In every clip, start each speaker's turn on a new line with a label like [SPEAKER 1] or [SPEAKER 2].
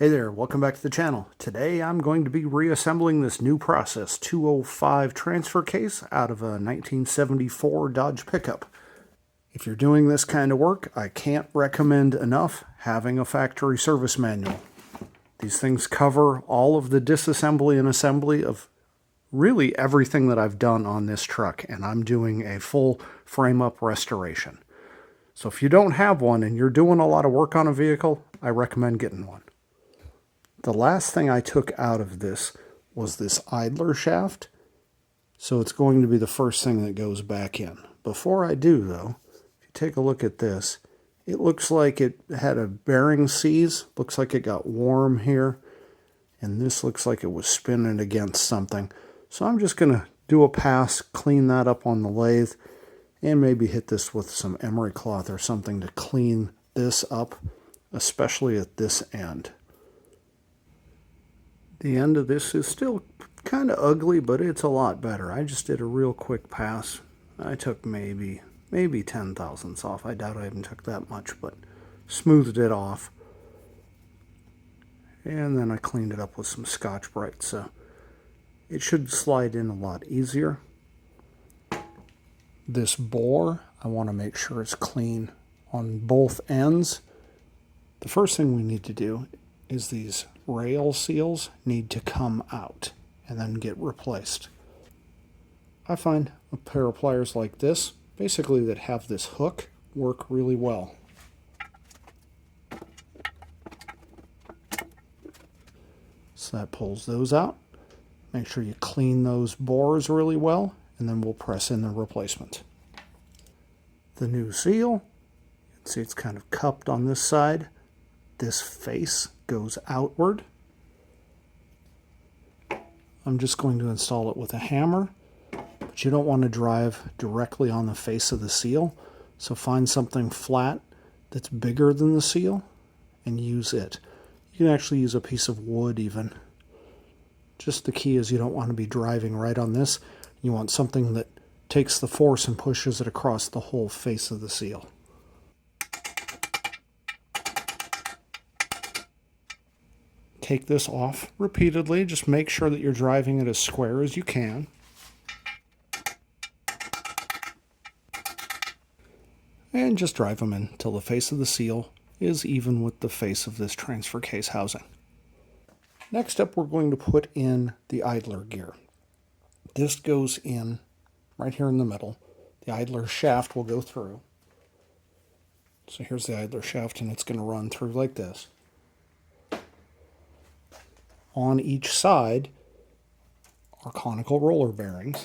[SPEAKER 1] Hey there, welcome back to the channel. Today I'm going to be reassembling this new process 205 transfer case out of a 1974 Dodge pickup. If you're doing this kind of work, I can't recommend enough having a factory service manual. These things cover all of the disassembly and assembly of really everything that I've done on this truck, and I'm doing a full frame-up restoration. So if you don't have one and you're doing a lot of work on a vehicle, I recommend getting one. The last thing I took out of this was this idler shaft, so it's going to be the first thing that goes back in. Before I do, though, if you take a look at this, it looks like it had a bearing seize. Looks like it got warm here, and this looks like it was spinning against something. So I'm just going to do a pass, clean that up on the lathe, and maybe hit this with some emery cloth or something to clean this up, especially at this end. The end of this is still kind of ugly, but it's a lot better. I just did a real quick pass. I took maybe 10 thousandths off. I doubt I even took that much, but smoothed it off. And then I cleaned it up with some Scotch-Brite, so it should slide in a lot easier. This bore, I want to make sure it's clean on both ends. The first thing we need to do is these rail seals need to come out and then get replaced. I find a pair of pliers like this, basically that have this hook, work really well. So that pulls those out. Make sure you clean those bores really well, and then we'll press in the replacement. The new seal, you can see it's kind of cupped on this side. This face goes outward. I'm just going to install it with a hammer, but you don't want to drive directly on the face of the seal, so find something flat that's bigger than the seal and use it. You can actually use a piece of wood even. Just the key is you don't want to be driving right on this. You want something that takes the force and pushes it across the whole face of the seal. Take this off repeatedly. Just make sure that you're driving it as square as you can. And just drive them in until the face of the seal is even with the face of this transfer case housing. Next up, we're going to put in the idler gear. This goes in right here in the middle. The idler shaft will go through. So here's the idler shaft, and it's going to run through like this. On each side are conical roller bearings.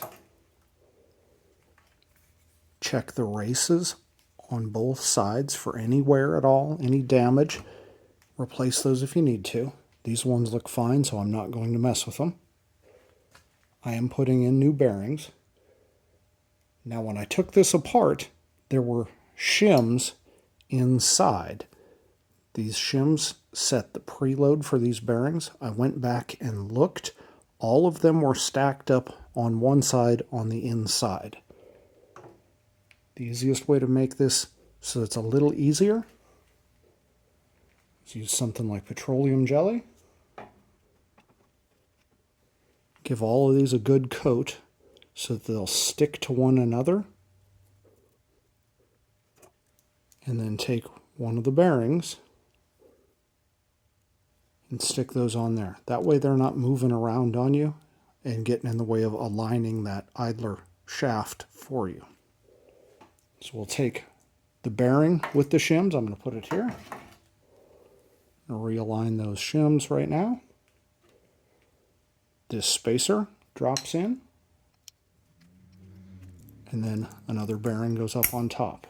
[SPEAKER 1] Check the races on both sides for any wear at all, any damage. Replace those if you need to. These ones look fine, so I'm not going to mess with them. I am putting in new bearings. Now when I took this apart, there were shims inside. These shims set the preload for these bearings. I went back and looked. All of them were stacked up on one side on the inside. The easiest way to make this so it's a little easier is use something like petroleum jelly. Give all of these a good coat so that they'll stick to one another. And then take one of the bearings and stick those on there. That way they're not moving around on you and getting in the way of aligning that idler shaft for you. So we'll take the bearing with the shims. I'm going to put it here. I'll realign those shims right now. This spacer drops in. And then another bearing goes up on top.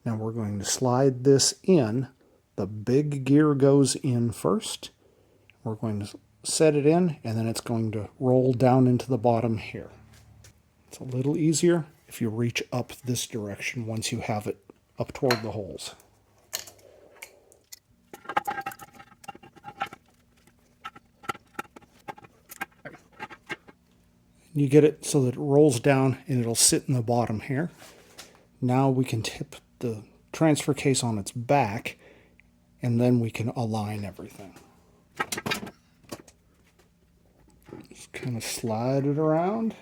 [SPEAKER 1] Now we're going to slide this in. The big gear goes in first. We're going to set it in, and then it's going to roll down into the bottom here. It's a little easier if you reach up this direction once you have it up toward the holes. You get it so that it rolls down and it'll sit in the bottom here. Now we can tip the transfer case on its back and then we can align everything. Just kind of slide it around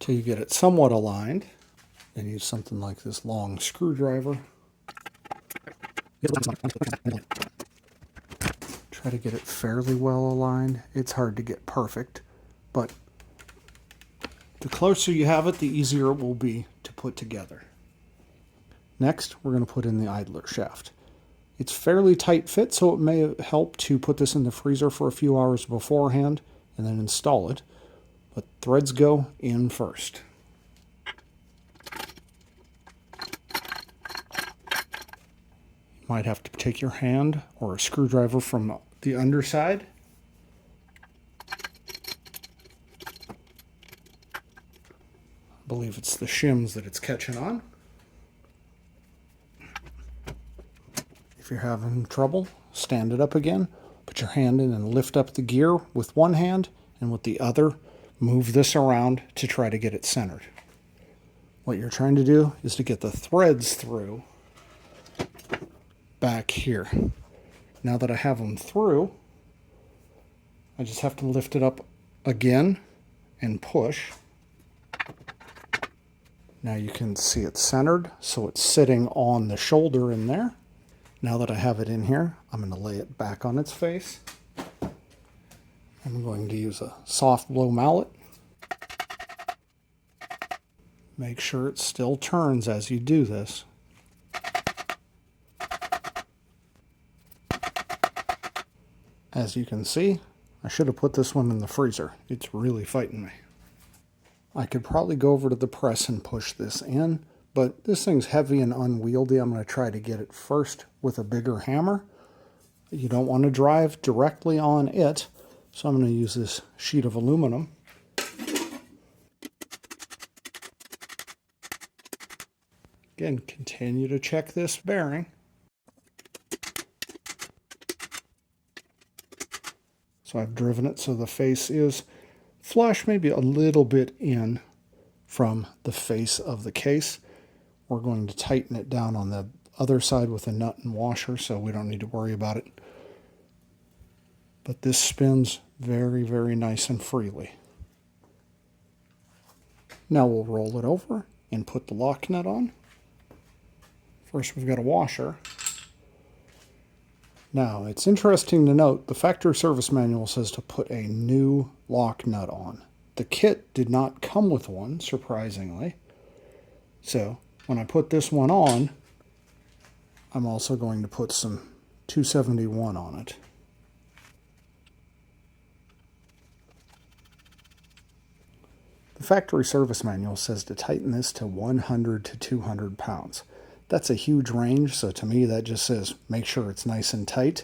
[SPEAKER 1] till you get it somewhat aligned. Then use something like this long screwdriver. Try to get it fairly well aligned. It's hard to get perfect, but the closer you have it, the easier it will be to put together. Next, we're going to put in the idler shaft. It's fairly tight fit, so it may help to put this in the freezer for a few hours beforehand and then install it. But threads go in first. You might have to take your hand or a screwdriver from the underside. I believe it's the shims that it's catching on. If you're having trouble, stand it up again, put your hand in and lift up the gear with one hand, and with the other, move this around to try to get it centered. What you're trying to do is to get the threads through back here. Now that I have them through, I just have to lift it up again and push. Now you can see it's centered, so it's sitting on the shoulder in there. Now that I have it in here, I'm going to lay it back on its face. I'm going to use a soft blow mallet. Make sure it still turns as you do this. As you can see, I should have put this one in the freezer. It's really fighting me. I could probably go over to the press and push this in, but this thing's heavy and unwieldy. I'm going to try to get it first with a bigger hammer. You don't want to drive directly on it, so I'm going to use this sheet of aluminum. Again, continue to check this bearing. So I've driven it so the face is flush, maybe a little bit in from the face of the case. We're going to tighten it down on the other side with a nut and washer, so we don't need to worry about it. But this spins very, very nice and freely. Now we'll roll it over and put the lock nut on. First, we've got a washer. Now, it's interesting to note the factory service manual says to put a new lock nut on. The kit did not come with one, surprisingly. So, when I put this one on, I'm also going to put some 271 on it. The factory service manual says to tighten this to 100 to 200 pounds. That's a huge range, so to me that just says make sure it's nice and tight.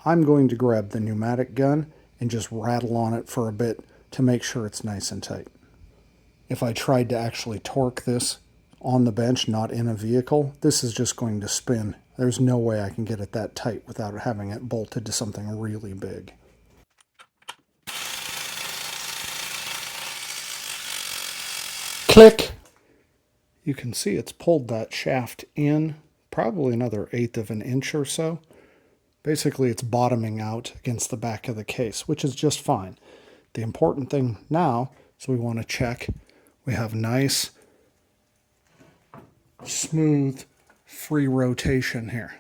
[SPEAKER 1] I'm going to grab the pneumatic gun and just rattle on it for a bit to make sure it's nice and tight. If I tried to actually torque this on the bench, not in a vehicle, this is just going to spin. There's no way I can get it that tight without having it bolted to something really big. Click! You can see it's pulled that shaft in probably another 1/8 of an inch or so. Basically, it's bottoming out against the back of the case, which is just fine. The important thing now is we want to check we have nice, smooth, free rotation here.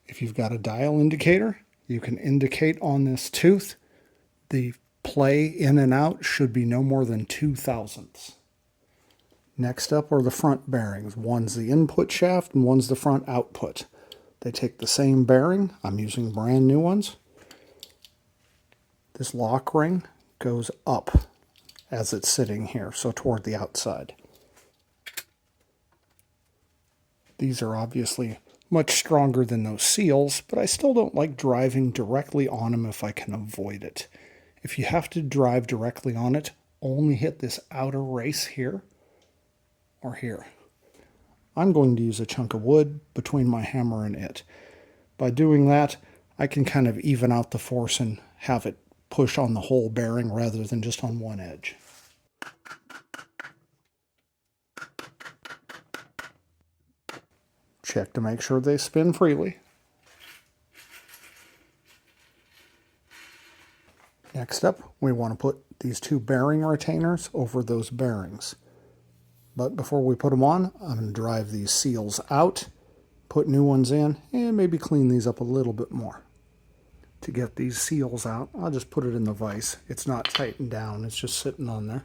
[SPEAKER 1] If you've got a dial indicator, you can indicate on this tooth. The play in and out should be no more than 0.02. Next up are the front bearings. One's the input shaft and one's the front output. They take the same bearing. I'm using brand new ones. This lock ring goes up as it's sitting here, so toward the outside. These are obviously much stronger than those seals, but I still don't like driving directly on them if I can avoid it. If you have to drive directly on it, only hit this outer race here or here. I'm going to use a chunk of wood between my hammer and it. By doing that, I can kind of even out the force and have it push on the whole bearing rather than just on one edge. Check to make sure they spin freely. Next up, we want to put these two bearing retainers over those bearings. But before we put them on, I'm going to drive these seals out, put new ones in, and maybe clean these up a little bit more. To get these seals out, I'll just put it in the vise. It's not tightened down, it's just sitting on there.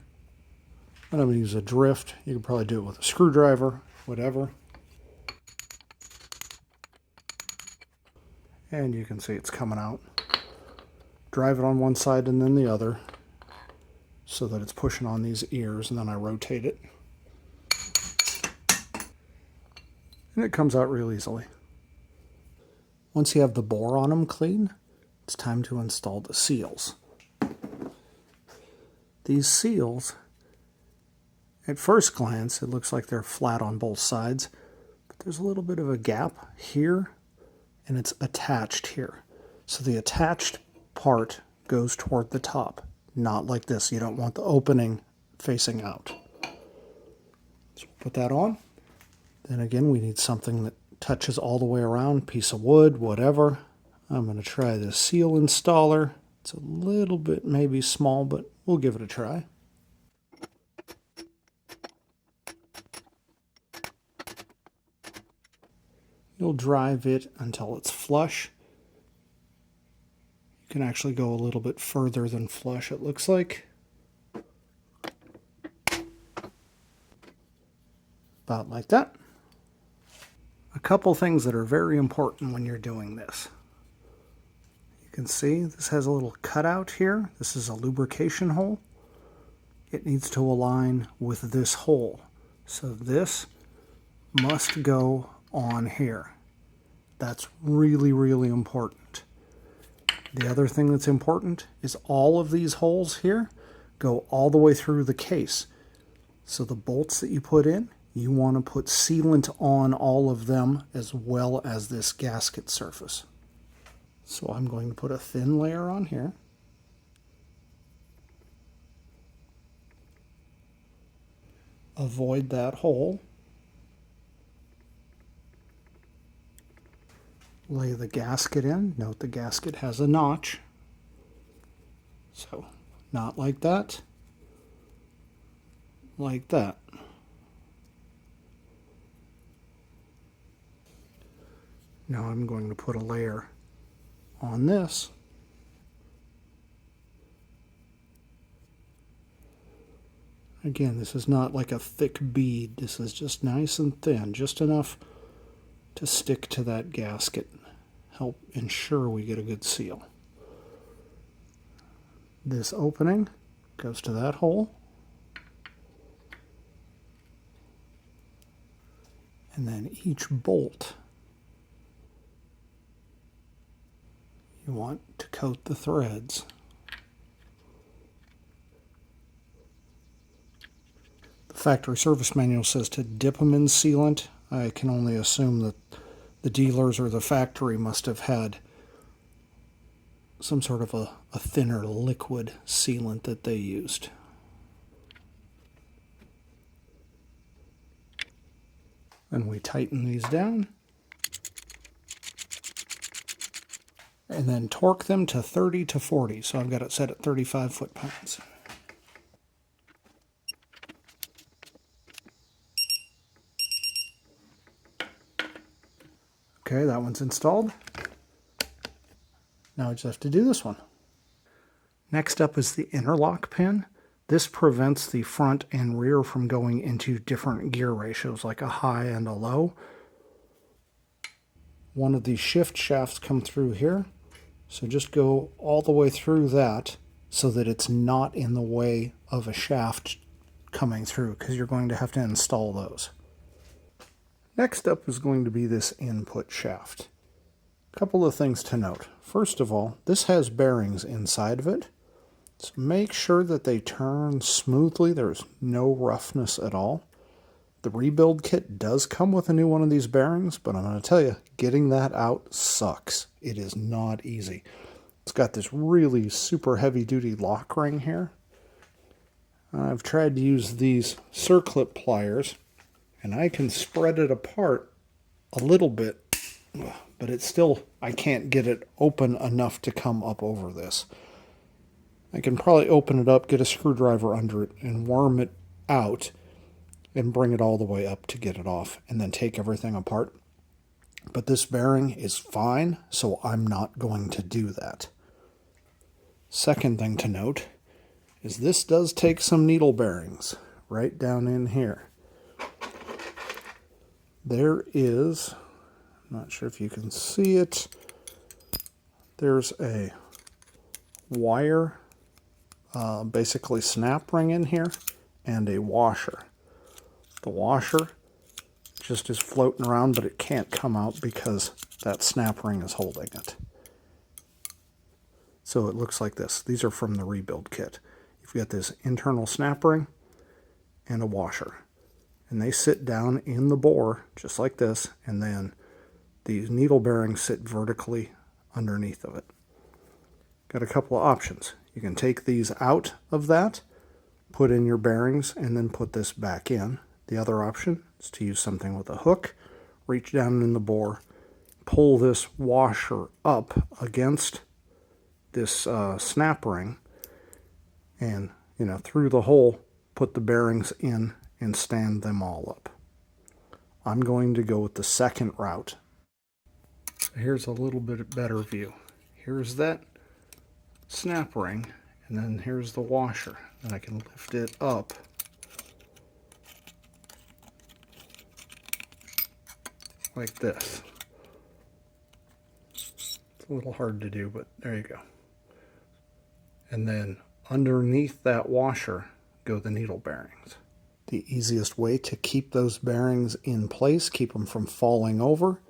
[SPEAKER 1] And I'm going to use a drift. You can probably do it with a screwdriver, whatever. And you can see it's coming out. Drive it on one side and then the other so that it's pushing on these ears, and then I rotate it. And it comes out real easily. Once you have the bore on them clean, it's time to install the seals. These seals, at first glance, it looks like they're flat on both sides, but there's a little bit of a gap here, and it's attached here. So the attached part goes toward the top, not like this. You don't want the opening facing out. So put that on. Then again, we need something that touches all the way around, piece of wood, whatever. I'm going to try this seal installer. It's a little bit maybe small, but we'll give it a try. You'll drive it until it's flush. You can actually go a little bit further than flush, it looks like. About like that. A couple things that are very important when you're doing this. You can see this has a little cutout here. This is a lubrication hole. It needs to align with this hole. So this must go on here. That's really, really important. The other thing that's important is all of these holes here go all the way through the case. So the bolts that you put in, you want to put sealant on all of them as well as this gasket surface. So I'm going to put a thin layer on here. Avoid that hole. Lay the gasket in. Note the gasket has a notch. So, not like that. Like that. Now I'm going to put a layer on this. Again, this is not like a thick bead. This is just nice and thin, just enough to stick to that gasket. Help ensure we get a good seal. This opening goes to that hole. And then each bolt, you want to coat the threads. The factory service manual says to dip them in sealant. I can only assume that the dealers or the factory must have had some sort of a thinner liquid sealant that they used. And we tighten these down. And then torque them to 30 to 40. So I've got it set at 35 foot-pounds. Okay, that one's installed. Now I just have to do this one. Next up is the interlock pin. This prevents the front and rear from going into different gear ratios, like a high and a low. One of these shift shafts come through here. So just go all the way through that so that it's not in the way of a shaft coming through, because you're going to have to install those. Next up is going to be this input shaft. A couple of things to note. First of all, this has bearings inside of it. So make sure that they turn smoothly. There's no roughness at all. The rebuild kit does come with a new one of these bearings, but I'm going to tell you, getting that out sucks. It is not easy. It's got this really super heavy-duty lock ring here. I've tried to use these circlip pliers, and I can spread it apart a little bit, but it's still, I can't get it open enough to come up over this. I can probably open it up, get a screwdriver under it, and worm it out and bring it all the way up to get it off, and then take everything apart. But this bearing is fine, so I'm not going to do that. Second thing to note is this does take some needle bearings right down in here. There is, I'm not sure if you can see it, there's a wire, basically snap ring in here, and a washer. The washer just is floating around, but it can't come out because that snap ring is holding it. So it looks like this. These are from the rebuild kit. You've got this internal snap ring and a washer. And they sit down in the bore, just like this, and then these needle bearings sit vertically underneath of it. Got a couple of options. You can take these out of that, put in your bearings, and then put this back in. The other option is to use something with a hook, reach down in the bore, pull this washer up against this snap ring, and through the hole put the bearings in and stand them all up. I'm going to go with the second route. Here's a little bit better view. Here's that snap ring, and then here's the washer, and I can lift it up like this. It's a little hard to do, but there you go. And then underneath that washer go the needle bearings. The easiest way to keep those bearings in place, keep them from falling over,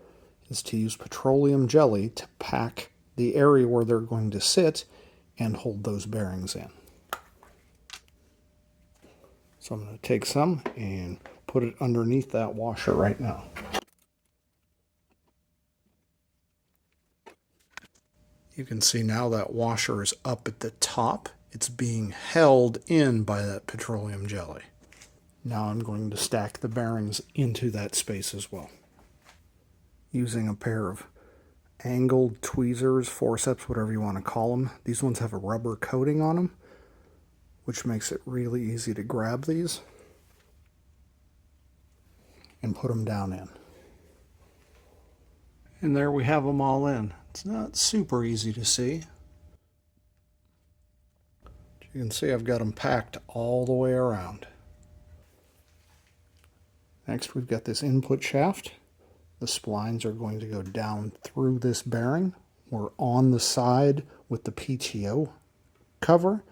[SPEAKER 1] is to use petroleum jelly to pack the area where they're going to sit and hold those bearings in. So I'm going to take some and put it underneath that washer right now. You can see now that washer is up at the top. It's being held in by that petroleum jelly. Now I'm going to stack the bearings into that space as well. Using a pair of angled tweezers, forceps, whatever you want to call them. These ones have a rubber coating on them, which makes it really easy to grab these and put them down in. And there we have them all in. It's not super easy to see. You can see I've got them packed all the way around. Next we've got this input shaft. The splines are going to go down through this bearing. We're on the side with the PTO cover.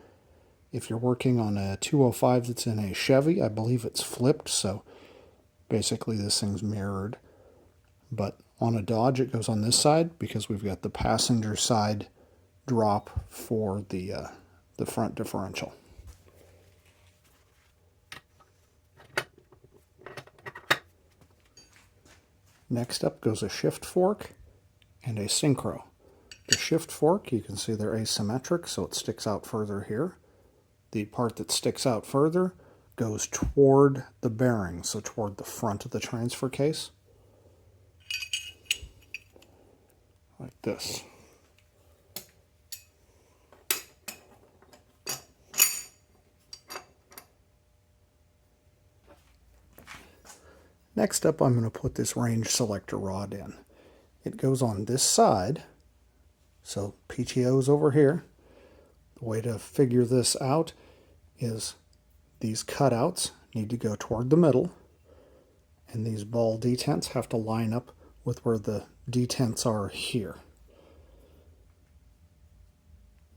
[SPEAKER 1] If you're working on a 205 that's in a Chevy, I believe it's flipped, so basically this thing's mirrored. But on a Dodge it goes on this side because we've got the passenger side drop for the front differential. Next up goes a shift fork and a synchro. The shift fork, you can see they're asymmetric, so it sticks out further here. The part that sticks out further goes toward the bearing, so toward the front of the transfer case. Like this. Next up, I'm going to put this range selector rod in. It goes on this side, so PTO's over here. The way to figure this out is these cutouts need to go toward the middle, and these ball detents have to line up with where the detents are here.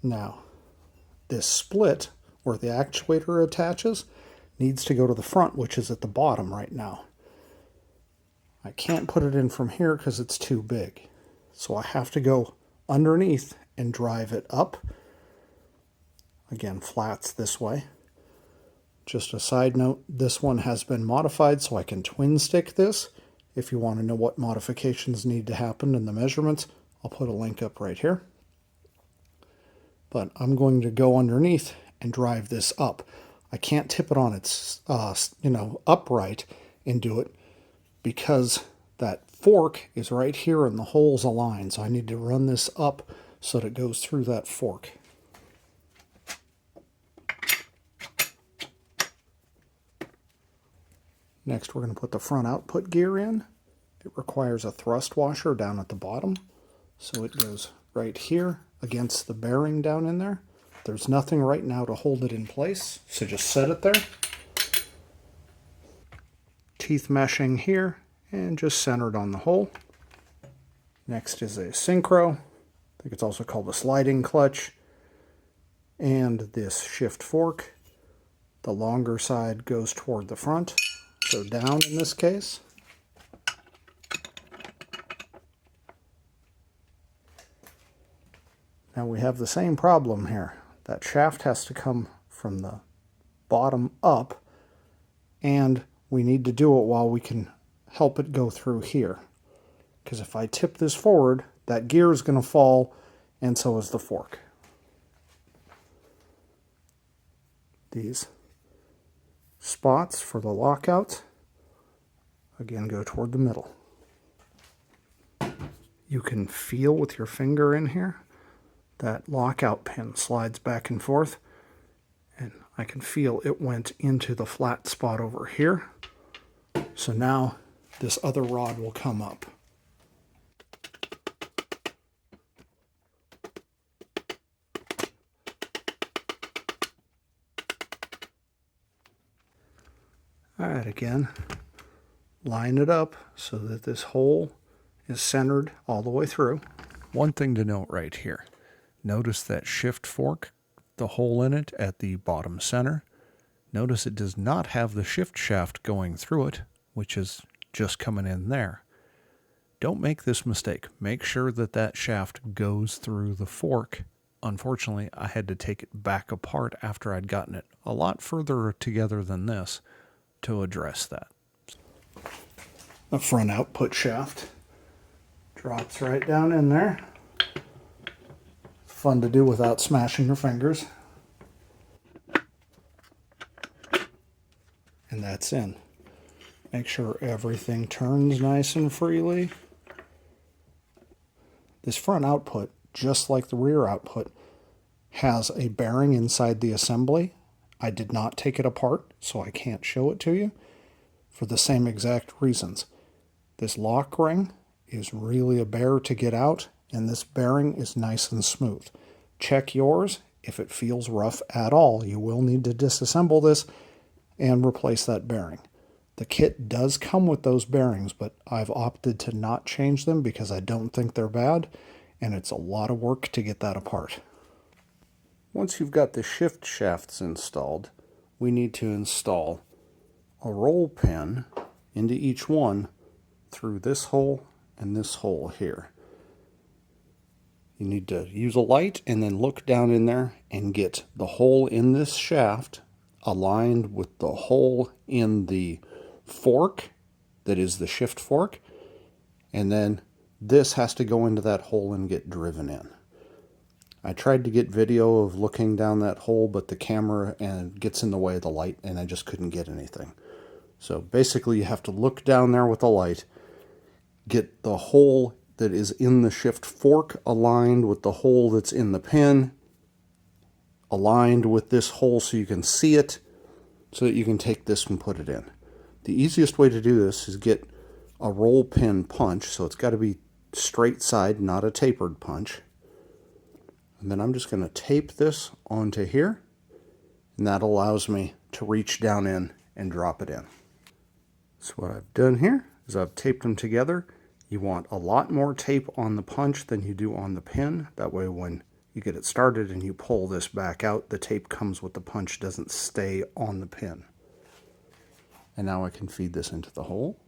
[SPEAKER 1] Now, this split where the actuator attaches needs to go to the front, which is at the bottom right now. I can't put it in from here because it's too big. So I have to go underneath and drive it up. Again, flats this way. Just a side note, this one has been modified so I can twin stick this. If you want to know what modifications need to happen in the measurements, I'll put a link up right here. But I'm going to go underneath and drive this up. I can't tip it on its upright and do it because that fork is right here and the hole's aligned, so I need to run this up so that it goes through that fork. Next, we're going to put the front output gear in. It requires a thrust washer down at the bottom, so it goes right here against the bearing down in there. There's nothing right now to hold it in place, so just set it there. Teeth meshing here and just centered on the hole. Next is a synchro. I think it's also called a sliding clutch. And this shift fork. The longer side goes toward the front, so down in this case. Now we have the same problem here. That shaft has to come from the bottom up, and we need to do it while we can help it go through here. Because if I tip this forward, that gear is going to fall, and so is the fork. These spots for the lockout, again, go toward the middle. You can feel with your finger in here, that lockout pin slides back and forth, and I can feel it went into the flat spot over here. So now this other rod will come up. Alright, again, line it up so that this hole is centered all the way through. One thing to note right here, notice that shift fork, the hole in it at the bottom center. Notice it does not have the shift shaft going through it, which is just coming in there. Don't make this mistake. Make sure that that shaft goes through the fork. Unfortunately, I had to take it back apart after I'd gotten it a lot further together than this to address that. The front output shaft drops right down in there. Fun to do without smashing your fingers. And that's in. Make sure everything turns nice and freely. This front output, just like the rear output, has a bearing inside the assembly. I did not take it apart, so I can't show it to you for the same exact reasons. This lock ring is really a bear to get out, and this bearing is nice and smooth. Check yours. If it feels rough at all, you will need to disassemble this and replace that bearing. The kit does come with those bearings, but I've opted to not change them because I don't think they're bad, and it's a lot of work to get that apart. Once you've got the shift shafts installed, we need to install a roll pin into each one through this hole and this hole here. You need to use a light and then look down in there and get the hole in this shaft aligned with the hole in the fork that is the shift fork, and then this has to go into that hole and get driven in. I tried to get video of looking down that hole, but the camera gets in the way of the light and I just couldn't get anything. So basically you have to look down there with the light, get the hole that is in the shift fork aligned with the hole that's in the pin, aligned with this hole so you can see it, so that you can take this and put it in. The easiest way to do this is get a roll pin punch, so it's got to be straight side, not a tapered punch. And then I'm just going to tape this onto here, and that allows me to reach down in and drop it in. So what I've done here is I've taped them together. You want a lot more tape on the punch than you do on the pin. That way when you get it started and you pull this back out, the tape comes with the punch, doesn't stay on the pin. And now I can feed this into the hole.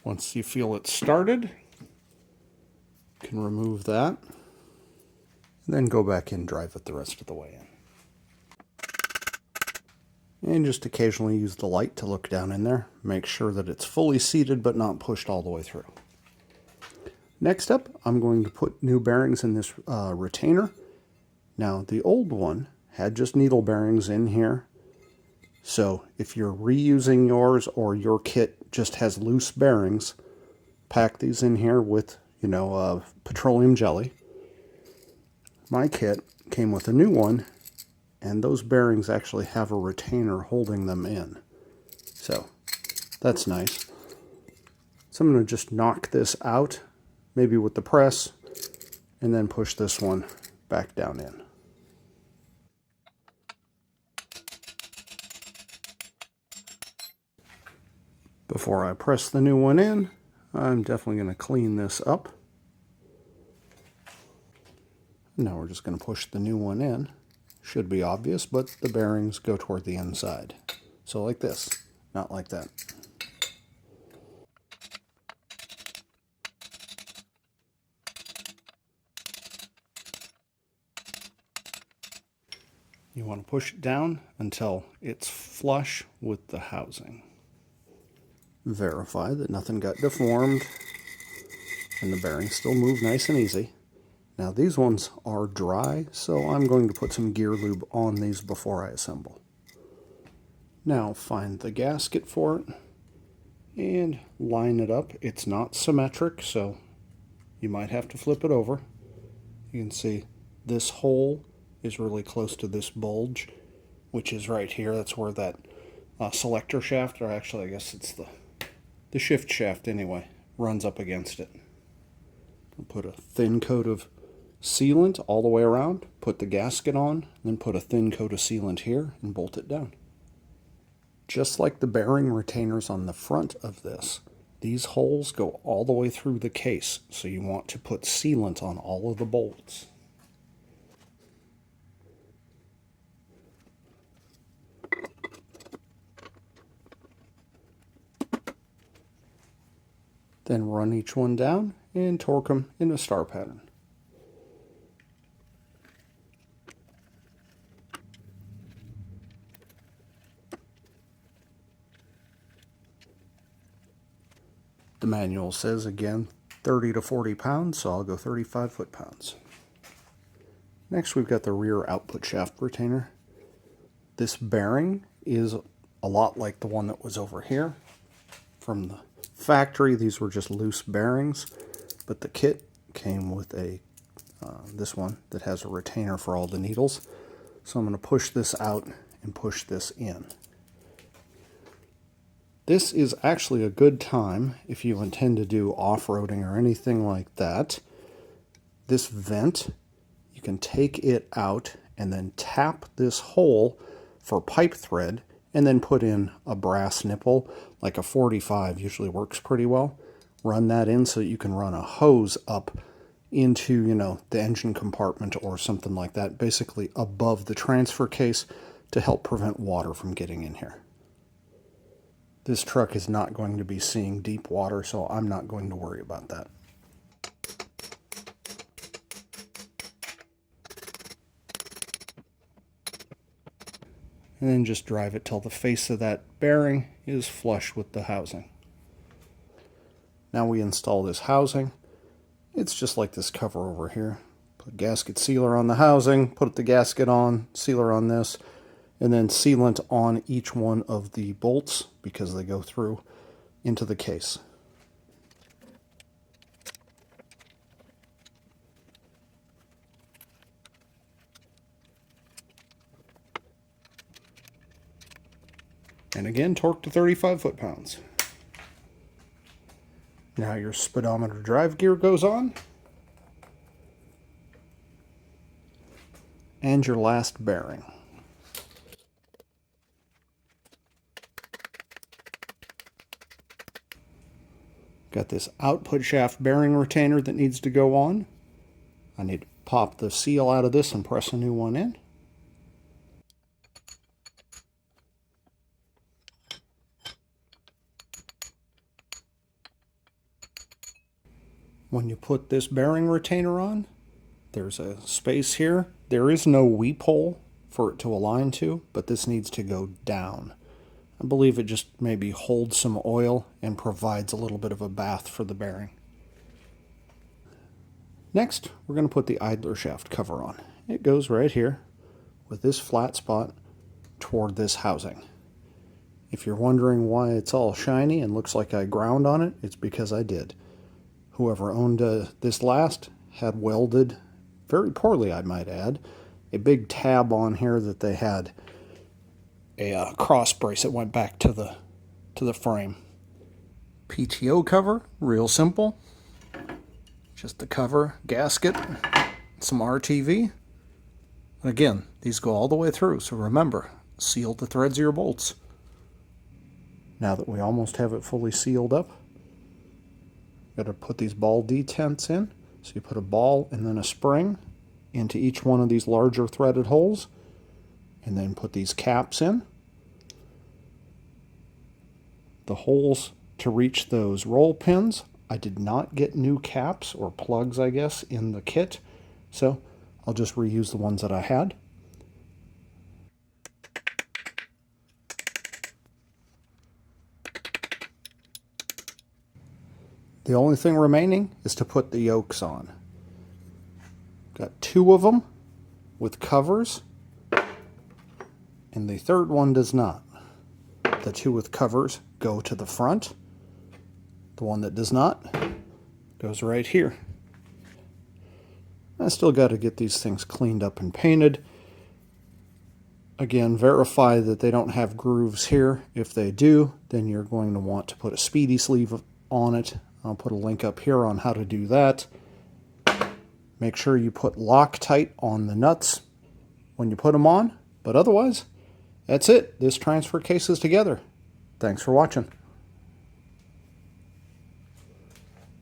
[SPEAKER 1] Once you feel it started, you can remove that, and then go back in and drive it the rest of the way in. And just occasionally use the light to look down in there. Make sure that it's fully seated but not pushed all the way through. Next up, I'm going to put new bearings in this retainer. Now, the old one had just needle bearings in here, So if you're reusing yours or your kit just has loose bearings, pack these in here with, petroleum jelly. My kit came with a new one, and those bearings actually have a retainer holding them in. So that's nice. So I'm going to just knock this out, maybe with the press, and then push this one back down in. Before I press the new one in, I'm definitely going to clean this up. Now we're just going to push the new one in. Should be obvious, but the bearings go toward the inside. So like this, not like that. You want to push it down until it's flush with the housing. Verify that nothing got deformed and the bearings still move nice and easy. Now these ones are dry, so I'm going to put some gear lube on these before I assemble. Now find the gasket for it and line it up. It's not symmetric, so you might have to flip it over. You can see this hole is really close to this bulge, which is right here. That's where that selector shaft, or actually I guess it's the shift shaft anyway, runs up against it. I'll put a thin coat of sealant all the way around, put the gasket on, then put a thin coat of sealant here and bolt it down. Just like the bearing retainers on the front of this, these holes go all the way through the case, so you want to put sealant on all of the bolts. Then run each one down and torque them in a star pattern. The manual says, again, 30 to 40 pounds, so I'll go 35 foot-pounds. Next, we've got the rear output shaft retainer. This bearing is a lot like the one that was over here. From the factory, these were just loose bearings, but the kit came with this one that has a retainer for all the needles. So I'm going to push this out and push this in. This is actually a good time if you intend to do off-roading or anything like that. This vent, you can take it out and then tap this hole for pipe thread and then put in a brass nipple, like a 45 usually works pretty well. Run that in so that you can run a hose up into, the engine compartment or something like that, basically above the transfer case to help prevent water from getting in here. This truck is not going to be seeing deep water, so I'm not going to worry about that. And then just drive it till the face of that bearing is flush with the housing. Now we install this housing. It's just like this cover over here. Put gasket sealer on the housing, put the gasket on, sealer on this, and then sealant on each one of the bolts because they go through into the case. And again, torque to 35 foot-pounds. Now your speedometer drive gear goes on. And your last bearing. Got this output shaft bearing retainer that needs to go on. I need to pop the seal out of this and press a new one in. When you put this bearing retainer on, there's a space here. There is no weep hole for it to align to, but this needs to go down. I believe it just maybe holds some oil and provides a little bit of a bath for the bearing. Next, we're going to put the idler shaft cover on. It goes right here with this flat spot toward this housing. If you're wondering why it's all shiny and looks like I ground on it, it's because I did. Whoever owned this last had welded, very poorly I might add, a big tab on here that they had a cross brace that went back to the frame. PTO cover, real simple. Just the cover, gasket, some RTV. And again, these go all the way through, so remember, seal the threads of your bolts. Now that we almost have it fully sealed up, got to put these ball detents in. So you put a ball and then a spring into each one of these larger threaded holes, and then put these caps in. The holes to reach those roll pins, I did not get new caps or plugs, I guess, in the kit, so I'll just reuse the ones that I had. The only thing remaining is to put the yokes on. Got 2 of them with covers, and the third one does not. The 2 with covers go to the front. The one that does not goes right here. I still got to get these things cleaned up and painted. Again, verify that they don't have grooves here. If they do, then you're going to want to put a speedy sleeve on it. I'll put a link up here on how to do that. Make sure you put Loctite on the nuts when you put them on. But otherwise, that's it. This transfer case is together. Thanks for watching.